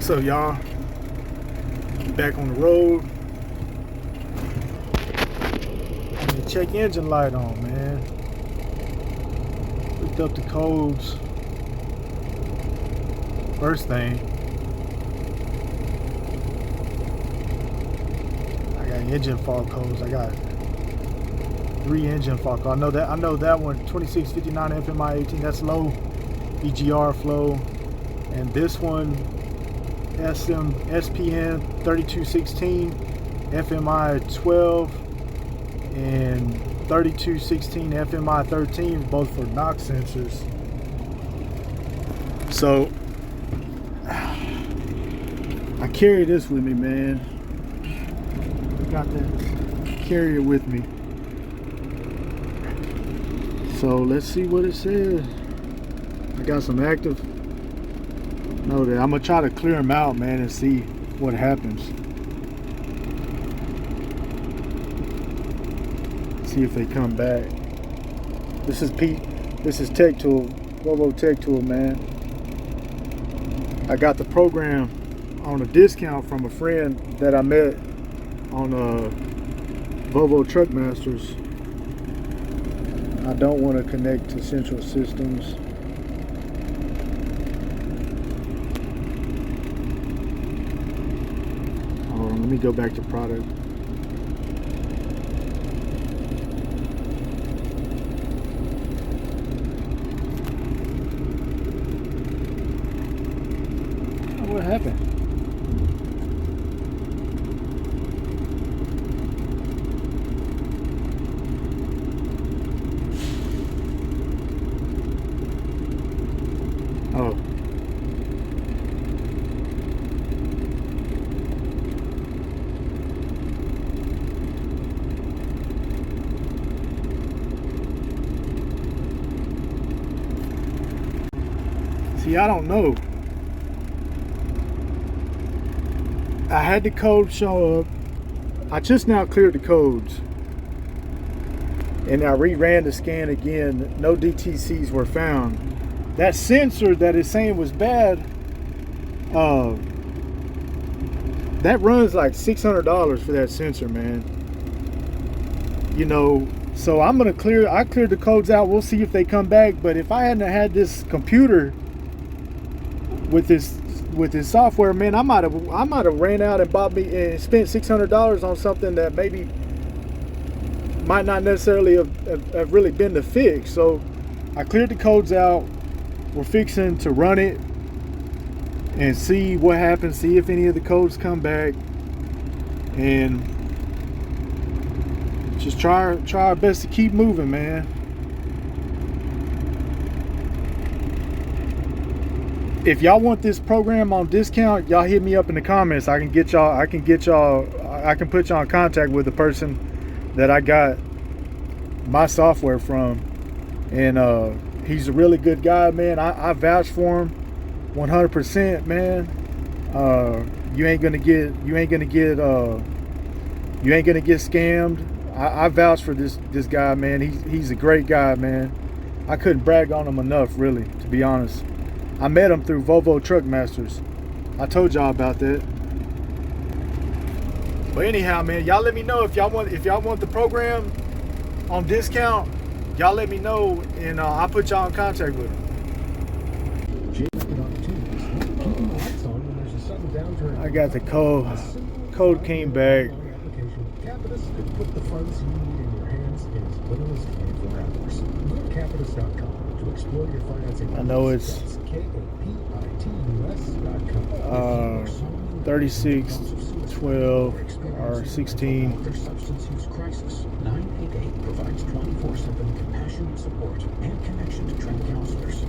What's up, y'all? Back on the road. Check engine light on, man. Looked up the codes. First thing, I got engine fault codes. I got 3 engine fault codes. I know that one, 2659 FMI 18. That's low EGR flow, and this one, SPN 3216 FMI 12 and 3216 FMI 13, both for NOx sensors. So I carry this with me, man. I got that carrier with me. So let's see what it says. I got some active. Know that I'm gonna try to clear them out, man, and see what happens. See if they come back. This is Pete. This is Tech Tool, Volvo Tech Tool, man. I got the program on a discount from a friend that I met on Volvo Truck Masters. I don't want to connect to Central Systems. Hold on, let me go back to product. What happened? Oh. See, I don't know. I had the code show up. I just now cleared the codes. And I reran the scan again. No DTCs were found. That sensor that is saying was bad, that runs like $600 for that sensor, man. You know, so I cleared the codes out. We'll see if they come back. But if I hadn't had this computer with this software, man, I might have ran out and bought me and spent $600 on something that maybe might not necessarily have really been the fix. So I cleared the codes out. We're fixing to run it and see what happens, see if any of the codes come back, and just try our best to keep moving, man. If y'all want this program on discount, y'all hit me up in the comments. I can put y'all in contact with the person that I got my software from, and he's a really good guy, man. I vouch for him 100%, man. You ain't gonna get scammed. I vouch for this guy, man. He's a great guy, man. I couldn't brag on him enough, really, to be honest. I met him through Volvo Truck Masters. I told y'all about that. But anyhow, man, y'all let me know if y'all want the program on discount. Y'all let me know, and I'll put y'all in contact with him. I got the code. Code came back. Put the funds you need in your hands in as little as 24 hours. Go to Capitus.com to explore your financing. I know it's Capitus.com. 3612 or 16. Substance use crisis. 988 provides 24/7 compassionate support and connection to trained counselors.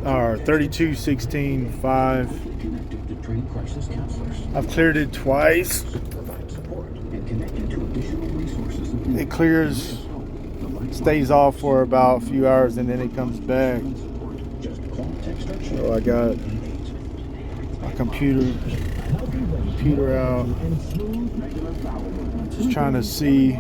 3216.5. Connected to trained crisis counselors. I've cleared it twice. Provide support and connected to additional resources. It clears, stays off for about a few hours, and then it comes back. So I got my computer out. Just trying to see.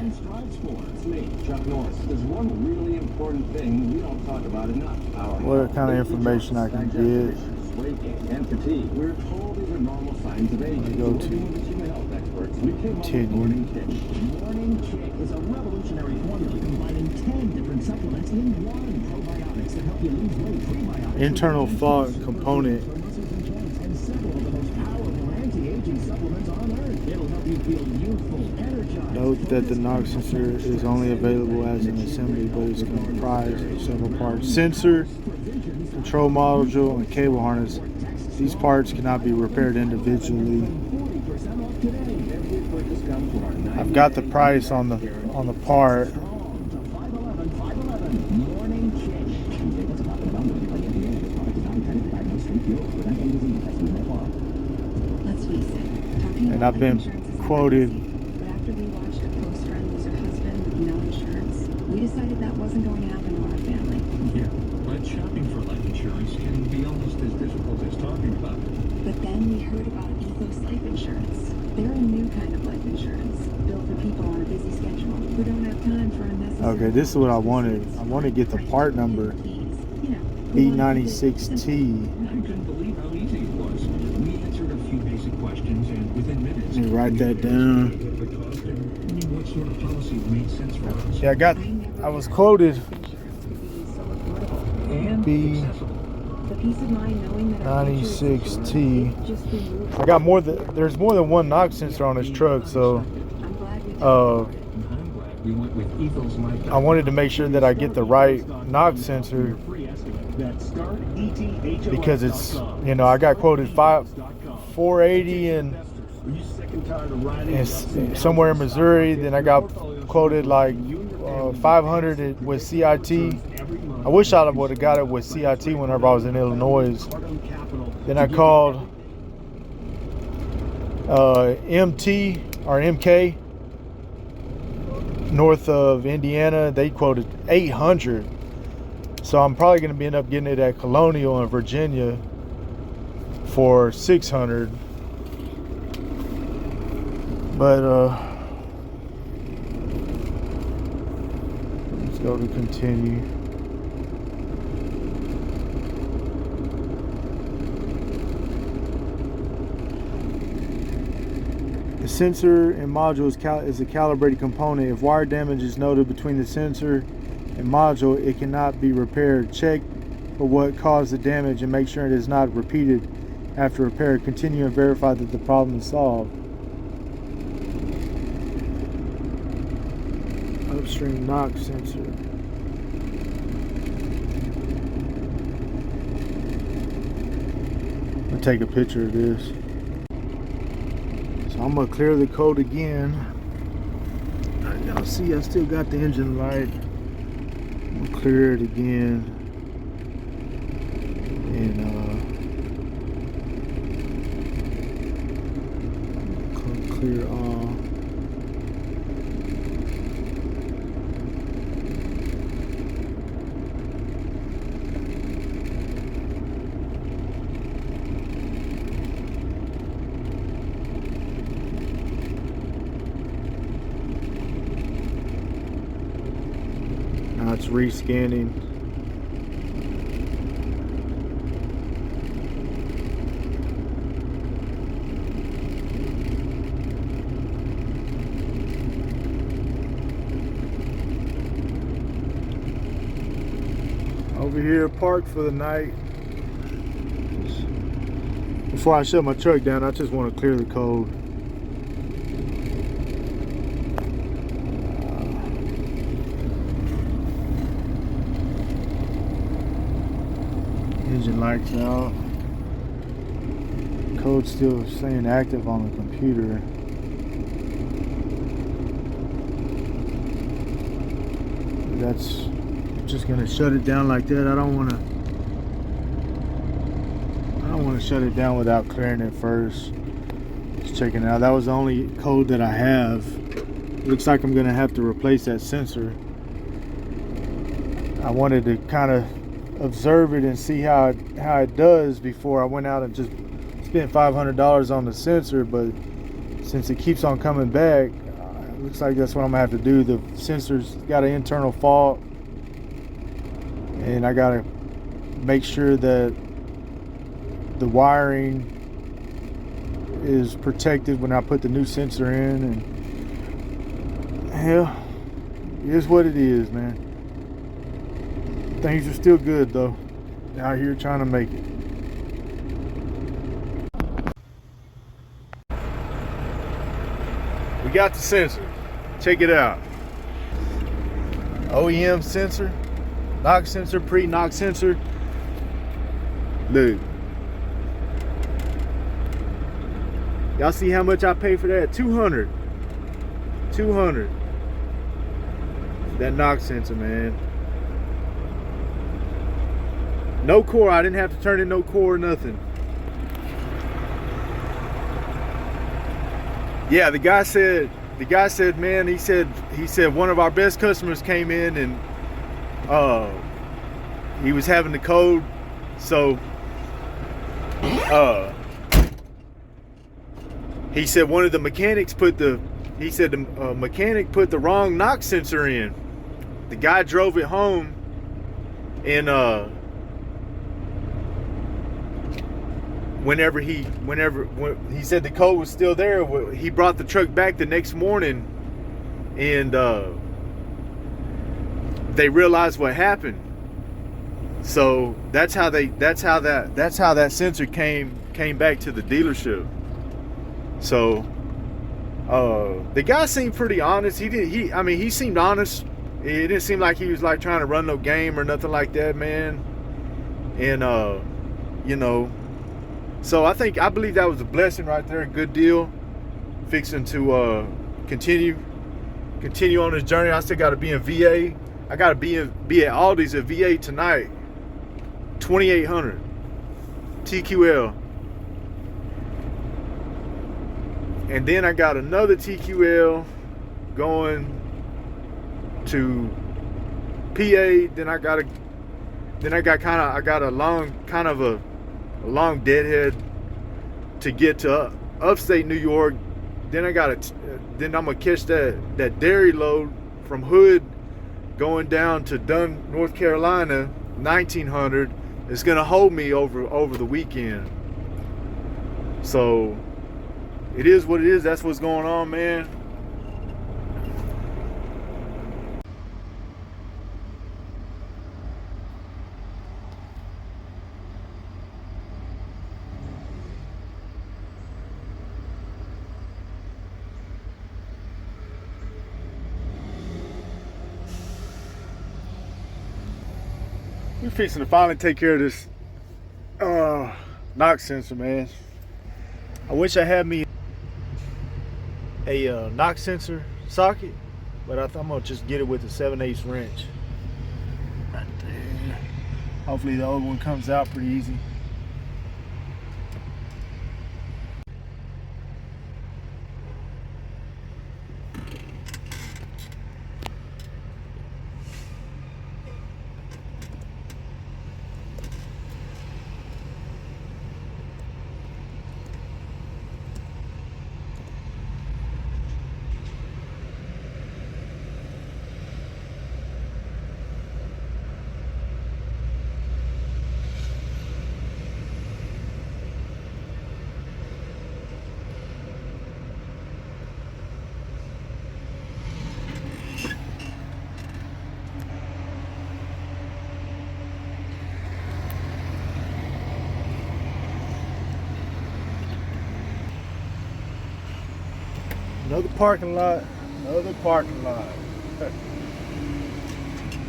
What kind of information I can get. aching and fatigue. We're told these are normal signs of aging. Go So to we're with human health experts. We came up with Morning Kick. Morning Kick is a revolutionary formula combining 10 different supplements in one. Probiotics that help you lose weight. Prebiotics. internal fault component. For muscles and joints, and several of the most powerful anti-aging supplements on earth. It'll help you feel youthful, energized. Note that the knock sensor is only available as an assembly, but is comprised of several parts: sensor, control module, and cable harness. These parts cannot be repaired individually. I've got the price on the part. And I've been quoted. But after we watched a close friend lose her husband with no insurance, we decided that wasn't going to happen to our family. Yeah, but shopping for life insurance can be almost as difficult as talking about it. But then we heard about Ethos Life Insurance. They're a new kind of life insurance, built for people on a busy schedule who don't have time for unnecessary. Okay, this is what I wanted. I want to get the part number. B96T. I couldn't believe how easy it was. We answered a few basic questions, and within minutes, Let me write that down. what sort of policy made sense for us. Yeah, I was quoted And B accessible. The peace of mind knowing that our future is 96T. just removed. I got there's more than one knock sensor on this truck, so I'm glad we did. uh, I'm glad we went with Ethos Life. I wanted to make sure that I get the right knock sensor, because it's, you know, I got quoted 480 and it's somewhere in Missouri. Then I got quoted like 500 with CIT. I wish I would have got it with CIT whenever I was in Illinois. Then I called MT or MK north of Indiana. They quoted 800. So I'm probably going to end up getting it at Colonial in Virginia for 600. But let's go to continue. The sensor and module is a calibrated component. If wire damage is noted between the sensor and module, it cannot be repaired. Check for what caused the damage and make sure it is not repeated after repair. Continue and verify that the problem is solved. Upstream knock sensor. I'll take a picture of this. So I'm gonna clear the code again. Y'all see I still got the engine light. I'm gonna clear it again. And clear all. Now it's rescanning. Over here parked for the night. Before I shut my truck down, I just want to clear the code. Engine lights out. Code still staying active on the computer. That's just gonna shut it down like that. I don't want to shut it down without clearing it first. Just checking it out. That was the only code that I have. Looks like I'm gonna have to replace that sensor. I wanted to kind of observe it and see how it does before I went out and just spent $500 on the sensor. But since it keeps on coming back, it looks like that's what I'm gonna have to do. The sensor's got an internal fault, and I gotta make sure that the wiring is protected when I put the new sensor in, and hell, it is what it is, man. Things are still good though. Out here trying to make it. We got the sensor. Check it out. OEM sensor, knock sensor, pre-knock sensor. Look. Y'all see how much I paid for that? $200. $200. That knock sensor, man. No core. I didn't have to turn in no core or nothing. Yeah, the guy said, man, he said one of our best customers came in and he was having the code, so he said one of the mechanics put the mechanic put the wrong knock sensor in. The guy drove it home, and when he said the code was still there, he brought the truck back the next morning, and they realized what happened. So that's how that sensor came back to the dealership. So the guy seemed pretty honest. He seemed honest. It didn't seem like he was like trying to run no game or nothing like that, man. And you know, so I believe that was a blessing right there. A good deal. Fixing to continue on this journey. I still got to be in VA. I got to be at Aldi's at VA tonight. 2800 TQL. And then I got another TQL going to PA. Then I got a long deadhead to get to upstate New York. Then I'm gonna catch that dairy load from Hood going down to Dunn, North Carolina, 1900. It's gonna hold me over the weekend. So it is what it is. That's what's going on, man. We're fixing to finally take care of this knock sensor, man. I wish I had me a knock sensor socket, but I'm gonna just get it with a 7/8 wrench right there. Hopefully the old one comes out pretty easy. Another parking lot.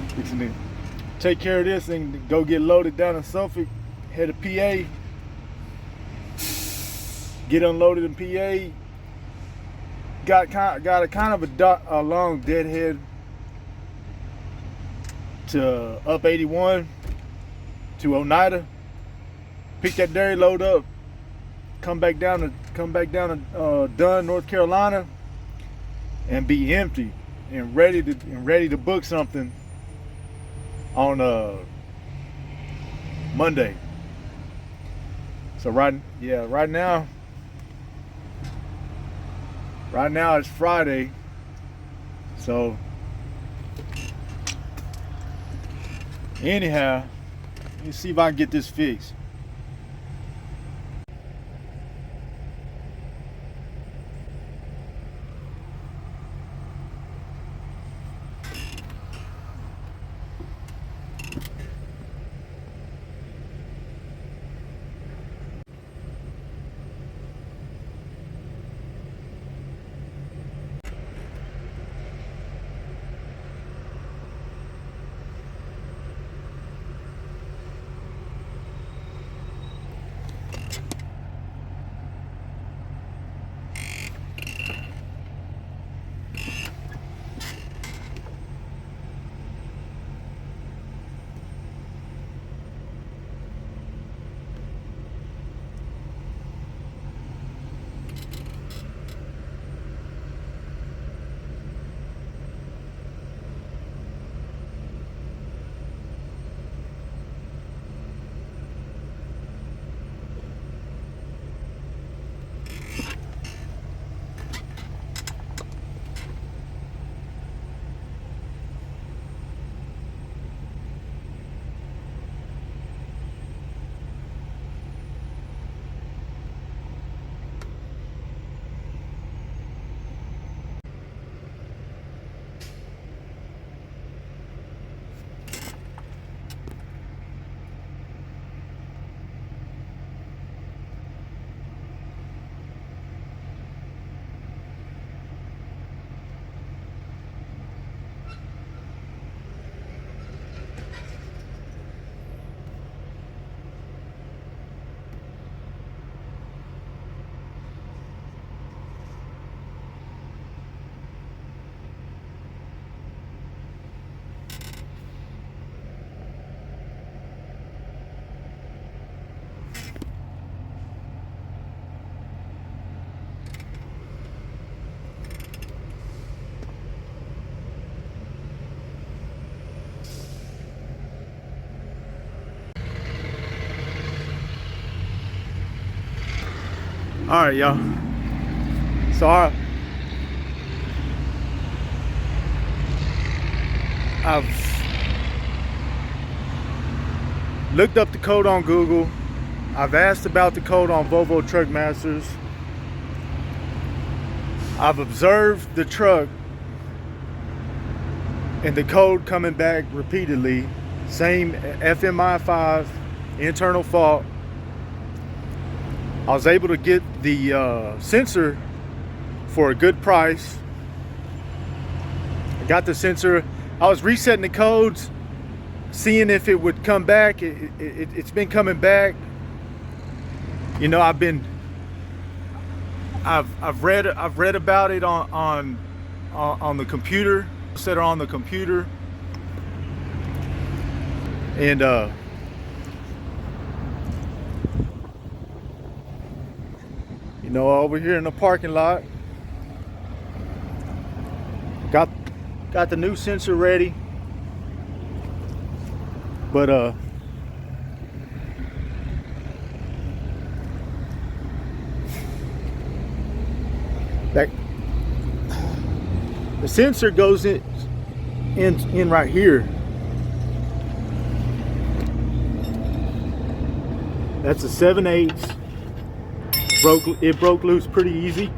Fixing to take care of this and go get loaded down in Suffolk. Head to PA. Get unloaded in PA. Got a kind of a long deadhead to up 81 to Oneida. Pick that dairy load up. Come back down to Dunn, North Carolina, and be empty and ready to book something on Monday. So right now it's Friday. So anyhow, let me see if I can get this fixed. All right, y'all. So I've looked up the code on Google. I've asked about the code on Volvo Truck Masters. I've observed the truck and the code coming back repeatedly. Same FMI5, internal fault. I was able to get the sensor for a good price. I got the sensor. I was resetting the codes, seeing if it would come back. It's been coming back. You know, I've read about it on the computer, set it on the computer, and you know, over here in the parking lot, got the new sensor ready, but the sensor goes in right here. That's a 7/8. It broke loose pretty easy.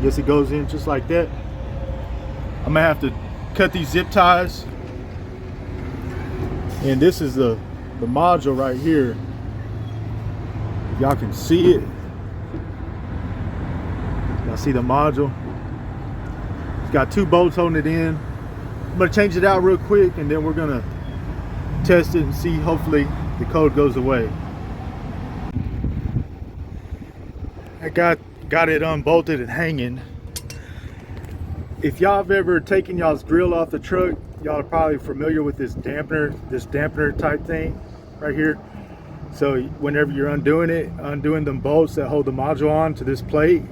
Guess it goes in just like that. I'm gonna have to cut these zip ties. And this is the module right here. Y'all can see it. Y'all see the module? It's got 2 bolts holding it in. I'm gonna change it out real quick, and then we're gonna test it and see, hopefully the code goes away. I got it unbolted and hanging. If y'all have ever taken y'all's grill off the truck, y'all are probably familiar with this dampener type thing right here. So whenever you're undoing them bolts that hold the module on to this plate,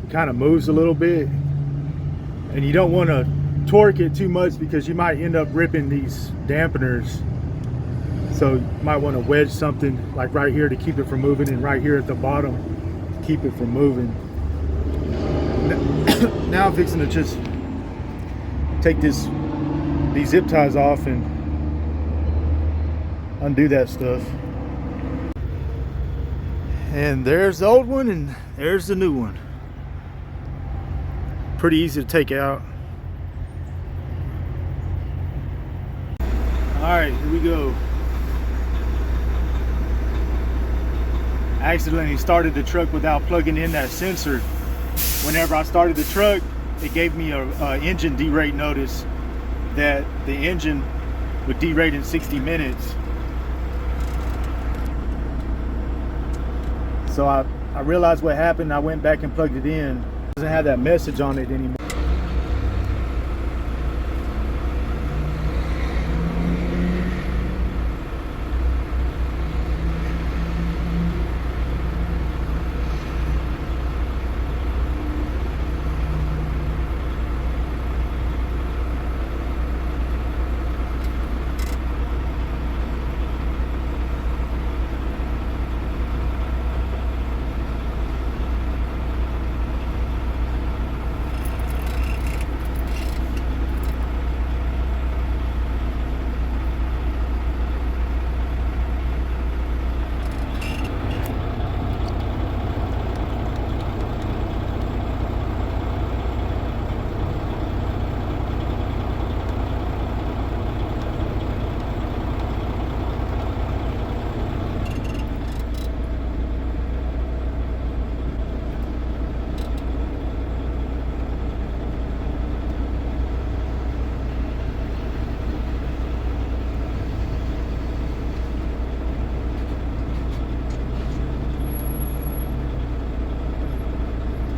it kind of moves a little bit, and you don't want to torque it too much because you might end up ripping these dampeners. So you might want to wedge something like right here to keep it from moving, and right here at the bottom to keep it from moving. Now I'm fixing to just take these zip ties off and undo that stuff. And there's the old one, and there's the new one. Pretty easy to take out. All right, here we go. I accidentally started the truck without plugging in that sensor. Whenever I started the truck, it gave me a engine derate notice that the engine would derate in 60 minutes. So I realized what happened. I went back and plugged it in. It doesn't have that message on it anymore.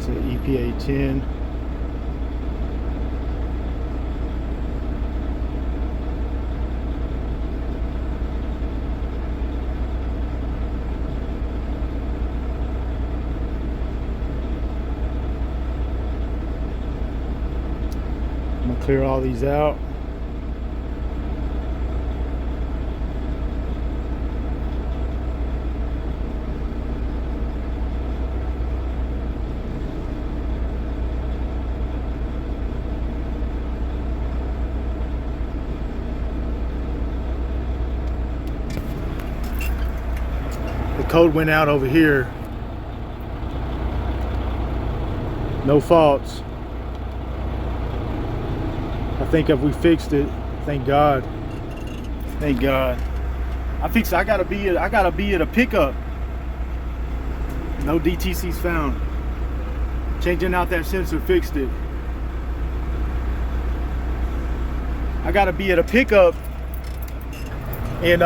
EPA 10. I'm gonna clear all these out. code went out over here. No faults. I think if we fixed it, thank God. Thank God. I gotta be at a pickup. No DTCs found. Changing out that sensor fixed it. I gotta be at a pickup and